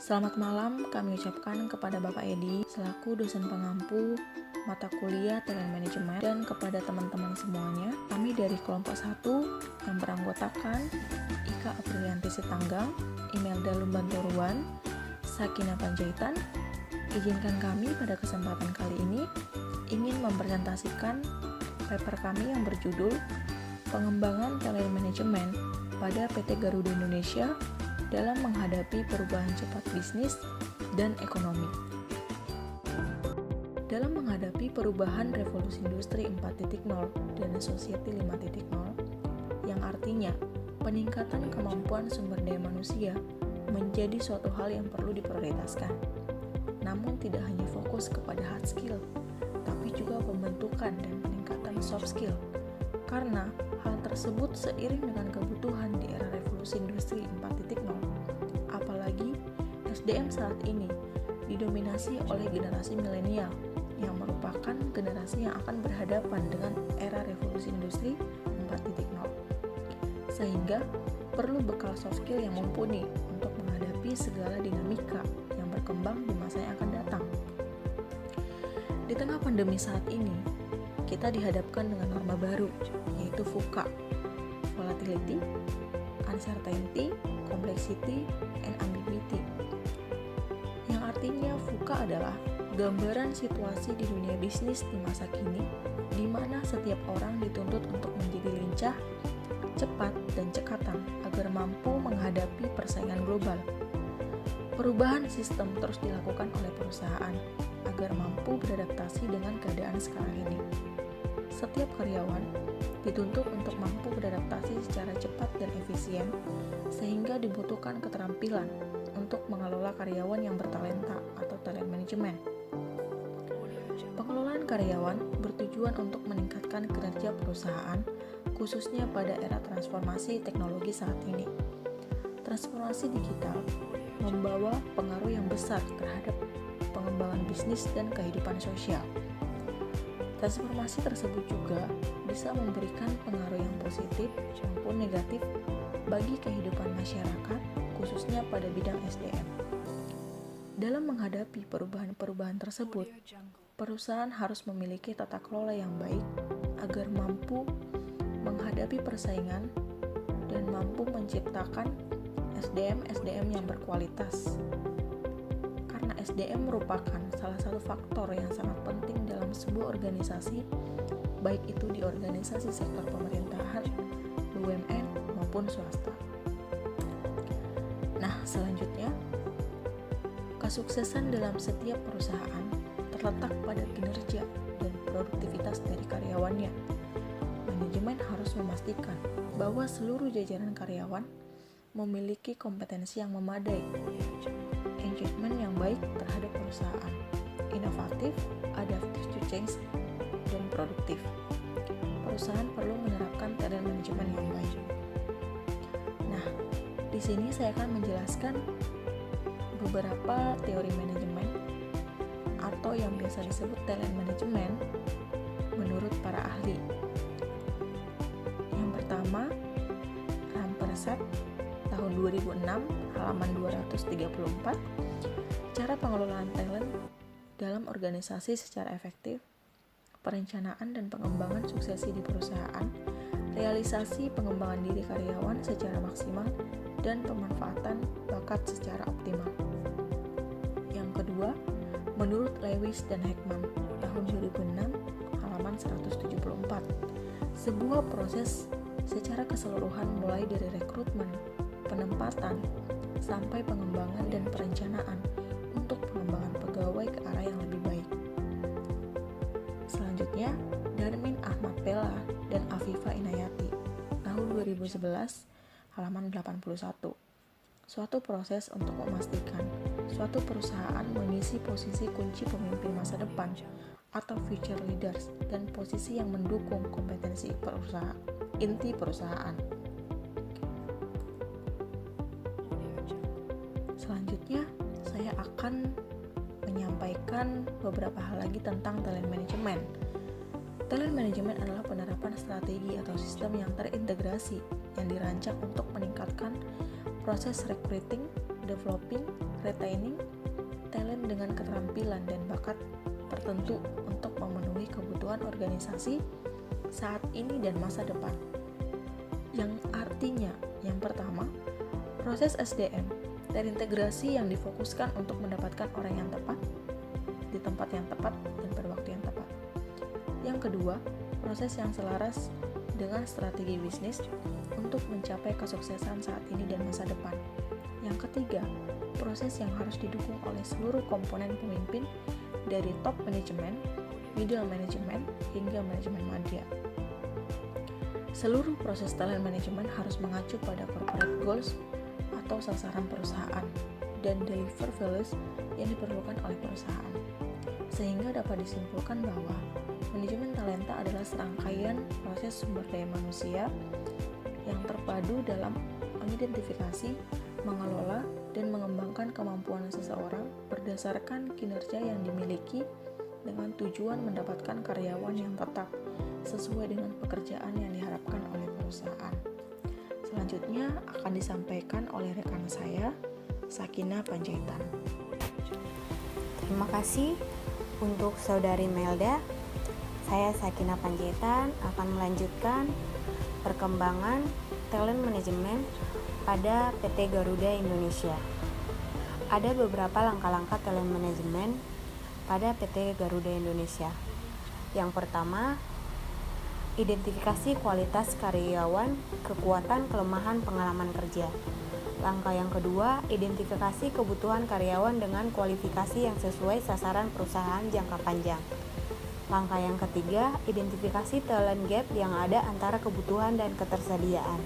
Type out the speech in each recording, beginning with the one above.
Selamat malam kami ucapkan kepada Bapak Edi selaku dosen pengampu mata kuliah Talent Management dan kepada teman-teman semuanya. Kami dari kelompok 1 yang beranggotakan Ika Aprilianti Sitanggang, Imelda Lumbantoruan, Sakina Panjaitan. Izinkan kami pada kesempatan kali ini ingin mempresentasikan paper kami yang berjudul Pengembangan Talent Management pada PT Garuda Indonesia dalam menghadapi perubahan cepat bisnis dan ekonomi. Dalam menghadapi perubahan revolusi industri 4.0 dan society 5.0, yang artinya peningkatan kemampuan sumber daya manusia menjadi suatu hal yang perlu diprioritaskan. Namun tidak hanya fokus kepada hard skill, tapi juga pembentukan dan peningkatan soft skill. Karena hal tersebut seiring dengan kebutuhan di era revolusi industri 4.0, apalagi SDM saat ini didominasi oleh generasi milenial yang merupakan generasi yang akan berhadapan dengan era revolusi industri 4.0. Sehingga perlu bekal soft skill yang mumpuni untuk menghadapi segala dinamika yang berkembang di masa yang akan datang. Di tengah pandemi saat ini, kita dihadapkan dengan norma baru, yaitu VUCA, Volatility, Uncertainty, Complexity, and Ambiguity. Yang artinya VUCA adalah gambaran situasi di dunia bisnis di masa kini, di mana setiap orang dituntut untuk menjadi lincah, cepat, dan cekatan agar mampu menghadapi persaingan global. Perubahan sistem terus dilakukan oleh perusahaan agar mampu beradaptasi dengan keadaan sekarang ini. Setiap karyawan dituntut untuk mampu beradaptasi secara cepat dan efisien, sehingga dibutuhkan keterampilan untuk mengelola karyawan yang bertalenta atau talent management. Pengelolaan karyawan bertujuan untuk meningkatkan kinerja perusahaan, khususnya pada era transformasi teknologi saat ini. Transformasi digital membawa pengaruh yang besar terhadap pengembangan bisnis dan kehidupan sosial. Transformasi tersebut juga bisa memberikan pengaruh yang positif maupun negatif bagi kehidupan masyarakat, khususnya pada bidang SDM. Dalam menghadapi perubahan-perubahan tersebut, perusahaan harus memiliki tata kelola yang baik agar mampu menghadapi persaingan dan mampu menciptakan SDM yang berkualitas. Karena SDM merupakan salah satu faktor yang sangat penting dalam sebuah organisasi, baik itu di organisasi sektor pemerintahan, BUMN, maupun swasta. Nah, selanjutnya, kesuksesan dalam setiap perusahaan terletak pada kinerja dan produktivitas dari karyawannya. Manajemen harus memastikan bahwa seluruh jajaran karyawan memiliki kompetensi yang memadai, engagement yang baik terhadap perusahaan, inovatif, adaptive to change, dan produktif. Perusahaan perlu menerapkan talent management yang baik. Nah, di sini saya akan menjelaskan beberapa teori manajemen atau yang biasa disebut talent management menurut para ahli. Yang pertama, Rampersad tahun 2006 halaman 234, cara pengelolaan talent dalam organisasi secara efektif, perencanaan dan pengembangan suksesi di perusahaan, realisasi pengembangan diri karyawan secara maksimal, dan pemanfaatan bakat secara optimal. Yang kedua, menurut Lewis dan Heckman tahun 2006 halaman 174, sebuah proses secara keseluruhan mulai dari rekrutmen, penempatan, sampai pengembangan dan perencanaan untuk pengembangan pegawai ke arah yang lebih baik. Selanjutnya, Darmin Ahmad Pella dan Afifa Inayati tahun 2011 halaman 81. Suatu proses untuk memastikan suatu perusahaan mengisi posisi kunci pemimpin masa depan atau future leaders dan posisi yang mendukung kompetensi perusahaan, inti perusahaan. Selanjutnya, saya akan menyampaikan beberapa hal lagi tentang talent management. Talent management adalah penerapan strategi atau sistem yang terintegrasi yang dirancang untuk meningkatkan proses recruiting developing, retaining talent dengan keterampilan dan bakat tertentu untuk memenuhi kebutuhan organisasi saat ini dan masa depan. Yang artinya, yang pertama, proses SDM terintegrasi yang difokuskan untuk mendapatkan orang yang tepat di tempat yang tepat dan pada waktu yang tepat. Yang kedua, proses yang selaras dengan strategi bisnis untuk mencapai kesuksesan saat ini dan masa depan. Yang ketiga, proses yang harus didukung oleh seluruh komponen pemimpin dari top manajemen, middle management, hingga manajemen media. Seluruh proses talent management harus mengacu pada corporate goals atau sasaran perusahaan dan deliver values yang diperlukan oleh perusahaan. Sehingga dapat disimpulkan bahwa manajemen talenta adalah serangkaian proses sumber daya manusia yang terpadu dalam mengidentifikasi, mengelola, dan mengembangkan kemampuan seseorang berdasarkan kinerja yang dimiliki dengan tujuan mendapatkan karyawan yang tetap sesuai dengan pekerjaan yang diharapkan oleh perusahaan. Selanjutnya akan disampaikan oleh rekan saya, Sakinah Panjaitan. Terima kasih untuk Saudari Melda. Saya Sakinah Panjaitan akan melanjutkan perkembangan talent management pada PT Garuda Indonesia. Ada beberapa langkah-langkah talent management pada PT Garuda Indonesia. Yang pertama, identifikasi kualitas karyawan, kekuatan, kelemahan pengalaman kerja. Langkah yang kedua, identifikasi kebutuhan karyawan dengan kualifikasi yang sesuai sasaran perusahaan jangka panjang. Langkah yang ketiga, identifikasi talent gap yang ada antara kebutuhan dan ketersediaan.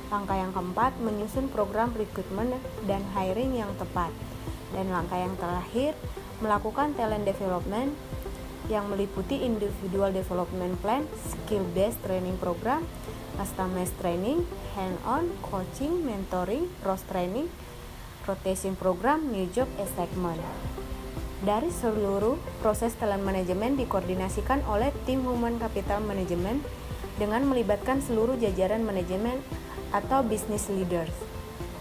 Langkah yang keempat, menyusun program rekrutmen dan hiring yang tepat. Dan langkah yang terakhir, melakukan talent development yang meliputi individual development plan, skill-based training program, customized training, hand-on, coaching, mentoring, cross-training, rotation program, new job assignment. Dari seluruh proses talent management dikoordinasikan oleh tim Human Capital Management dengan melibatkan seluruh jajaran manajemen atau business leaders.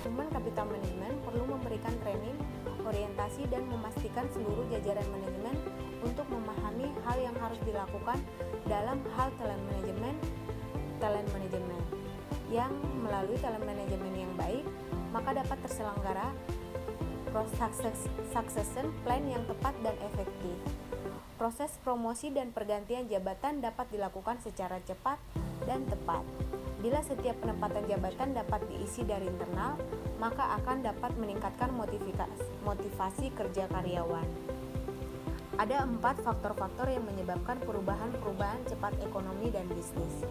Human Capital Management perlu memberikan training, orientasi, dan memastikan seluruh jajaran manajemen untuk memahami hal yang harus dilakukan dalam hal talent management yang melalui talent management yang baik, maka dapat terselenggara succession plan yang tepat dan efektif. Proses promosi dan pergantian jabatan dapat dilakukan secara cepat dan tepat. Bila setiap penempatan jabatan dapat diisi dari internal, maka akan dapat meningkatkan motivasi kerja karyawan. Ada 4 faktor-faktor yang menyebabkan perubahan cepat ekonomi dan bisnis.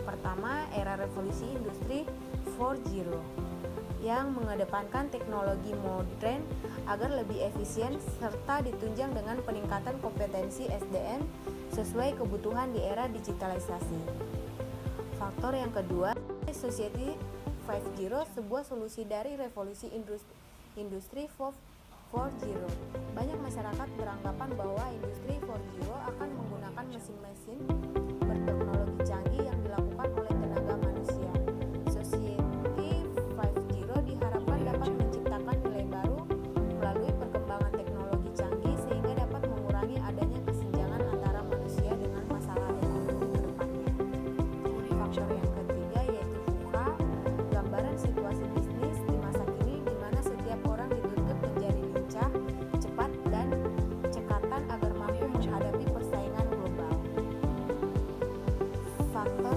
Pertama, era revolusi industri 4.0 yang mengedepankan teknologi modern agar lebih efisien serta ditunjang dengan peningkatan kompetensi SDM sesuai kebutuhan di era digitalisasi. Faktor yang kedua, Society 5.0, sebuah solusi dari revolusi industri 4.0. Banyak masyarakat beranggapan bahwa industri 4.0 akan menggunakan mesin-mesin berteknologi canggih yang dilakukan oleh tenaga manusia. Society 5.0 diharapkan dapat menciptakan nilai baru melalui perkembangan teknologi canggih sehingga dapat mengurangi adanya kesenjangan antara manusia dengan masalah ekonomi ke depannya. Faktor yang ketiga yaitu VUCA, gambaran situasi bisnis di masa kini di mana setiap orang dituntut menjadi lincah, cepat, dan cekatan agar mampu menghadapi persaingan global. Faktor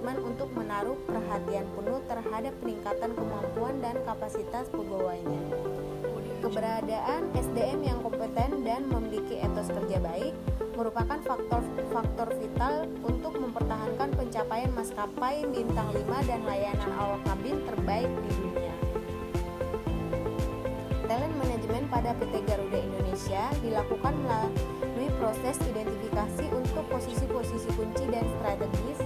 manajemen untuk menaruh perhatian penuh terhadap peningkatan kemampuan dan kapasitas pegawainya. Keberadaan SDM yang kompeten dan memiliki etos kerja baik merupakan faktor vital untuk mempertahankan pencapaian maskapai bintang 5 dan layanan awak kabin terbaik di dunia. Talent management pada PT Garuda Indonesia dilakukan melalui proses identifikasi untuk posisi-posisi kunci dan strategis,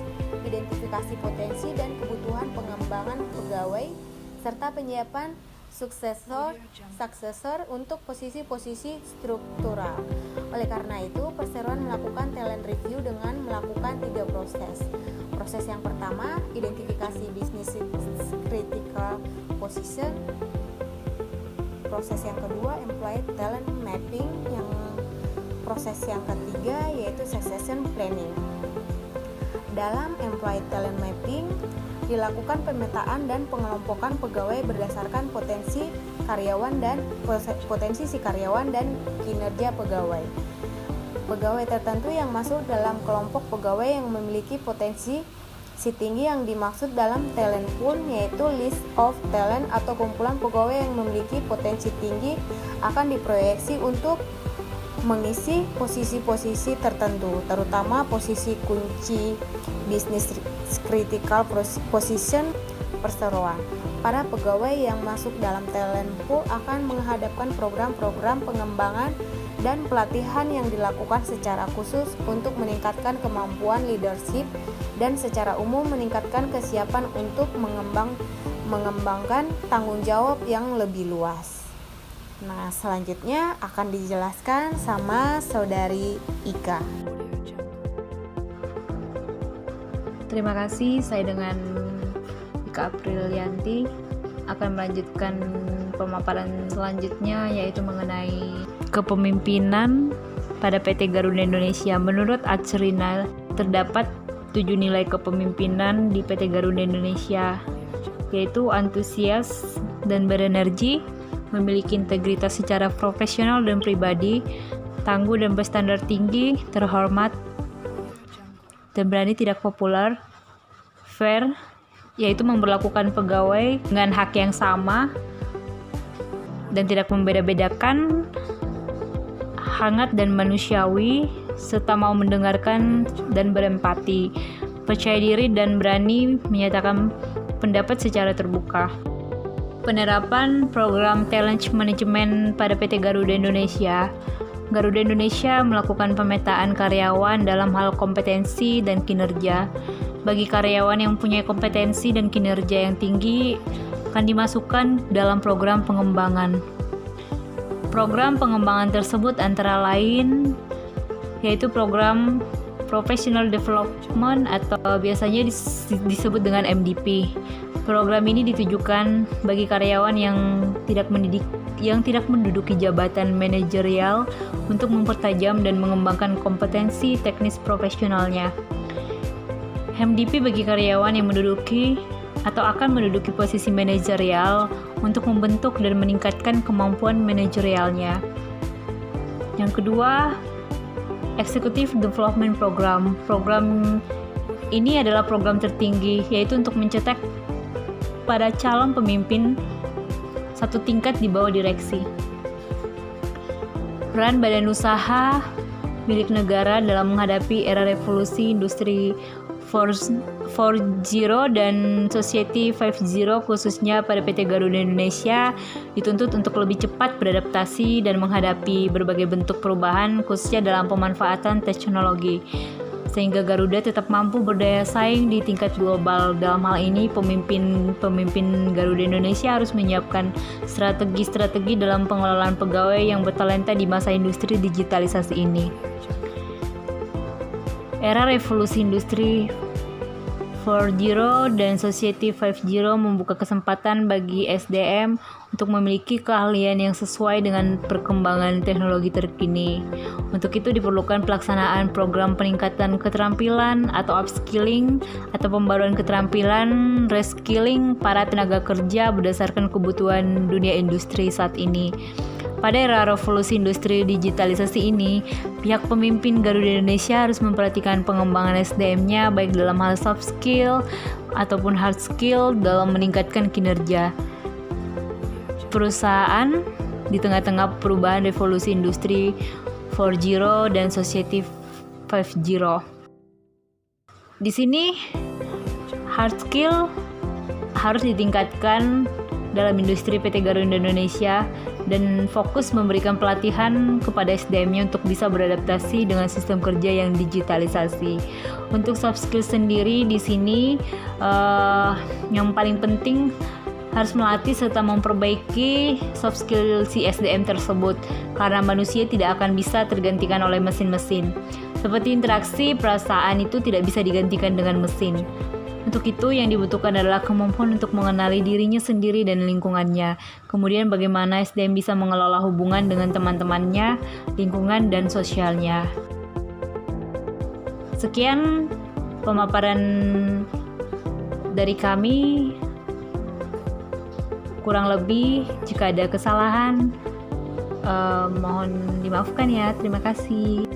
identifikasi potensi dan kebutuhan pengembangan pegawai, serta penyiapan suksesor untuk posisi-posisi struktural. Oleh karena itu, perseroan melakukan talent review dengan melakukan 3 proses. Proses yang pertama, identifikasi business critical position. Proses yang kedua, employee talent mapping. Proses yang ketiga yaitu succession planning. Dalam employee talent mapping dilakukan pemetaan dan pengelompokan pegawai berdasarkan potensi si karyawan dan kinerja pegawai. Pegawai tertentu yang masuk dalam kelompok pegawai yang memiliki potensi tinggi yang dimaksud dalam talent pool yaitu list of talent atau kumpulan pegawai yang memiliki potensi tinggi akan diproyeksi untuk mengisi posisi-posisi tertentu, terutama posisi kunci business critical position perseroan. Para pegawai yang masuk dalam talent pool akan menghadapkan program-program pengembangan dan pelatihan yang dilakukan secara khusus untuk meningkatkan kemampuan leadership dan secara umum meningkatkan kesiapan untuk mengembangkan tanggung jawab yang lebih luas. Nah, selanjutnya akan dijelaskan sama Saudari Ika. Terima kasih, saya dengan Ika Aprilianti akan melanjutkan pemaparan selanjutnya yaitu mengenai kepemimpinan pada PT Garuda Indonesia. Menurut Acerina, terdapat 7 nilai kepemimpinan di PT Garuda Indonesia, yaitu antusias dan berenergi, memiliki integritas secara profesional dan pribadi, tangguh dan berstandar tinggi, terhormat, dan berani tidak populer, fair, yaitu memperlakukan pegawai dengan hak yang sama dan tidak membeda-bedakan, hangat dan manusiawi, serta mau mendengarkan dan berempati, percaya diri dan berani menyatakan pendapat secara terbuka. Penerapan program talent management pada PT Garuda Indonesia. Garuda Indonesia melakukan pemetaan karyawan dalam hal kompetensi dan kinerja. Bagi karyawan yang mempunyai kompetensi dan kinerja yang tinggi akan dimasukkan dalam program pengembangan. Program pengembangan tersebut antara lain yaitu program Professional Development atau biasanya disebut dengan MDP. Program ini ditujukan bagi karyawan yang tidak menduduki jabatan manajerial untuk mempertajam dan mengembangkan kompetensi teknis profesionalnya. MDP bagi karyawan yang menduduki atau akan menduduki posisi manajerial untuk membentuk dan meningkatkan kemampuan manajerialnya. Yang kedua, Executive Development Program. Program ini adalah program tertinggi yaitu untuk mencetak pada calon pemimpin satu tingkat di bawah direksi. Peran badan usaha milik negara dalam menghadapi era revolusi industri 4.0 dan Society 5.0 khususnya pada PT Garuda Indonesia dituntut untuk lebih cepat beradaptasi dan menghadapi berbagai bentuk perubahan khususnya dalam pemanfaatan teknologi sehingga Garuda tetap mampu berdaya saing di tingkat global. Dalam hal ini pemimpin Garuda Indonesia harus menyiapkan strategi dalam pengelolaan pegawai yang bertalenta di masa industri digitalisasi ini. Era revolusi industri 4.0 dan Society 5.0 membuka kesempatan bagi SDM untuk memiliki keahlian yang sesuai dengan perkembangan teknologi terkini. Untuk itu diperlukan pelaksanaan program peningkatan keterampilan atau upskilling atau pembaruan keterampilan, reskilling para tenaga kerja berdasarkan kebutuhan dunia industri saat ini. Pada era revolusi industri digitalisasi ini, pihak pemimpin Garuda Indonesia harus memperhatikan pengembangan SDM-nya baik dalam hal soft skill ataupun hard skill dalam meningkatkan kinerja perusahaan di tengah-tengah perubahan revolusi industri 4.0 dan society 5.0. Di sini hard skill harus ditingkatkan dalam industri PT Garuda Indonesia dan fokus memberikan pelatihan kepada SDM-nya untuk bisa beradaptasi dengan sistem kerja yang digitalisasi. Untuk soft skill sendiri di sini yang paling penting harus melatih serta memperbaiki soft skill si SDM tersebut karena manusia tidak akan bisa tergantikan oleh mesin-mesin. Seperti interaksi perasaan itu tidak bisa digantikan dengan mesin. Untuk itu yang dibutuhkan adalah kemampuan untuk mengenali dirinya sendiri dan lingkungannya. Kemudian bagaimana SDM bisa mengelola hubungan dengan teman-temannya, lingkungan, dan sosialnya. Sekian pemaparan dari kami. Kurang lebih jika ada kesalahan mohon dimaafkan ya. Terima kasih.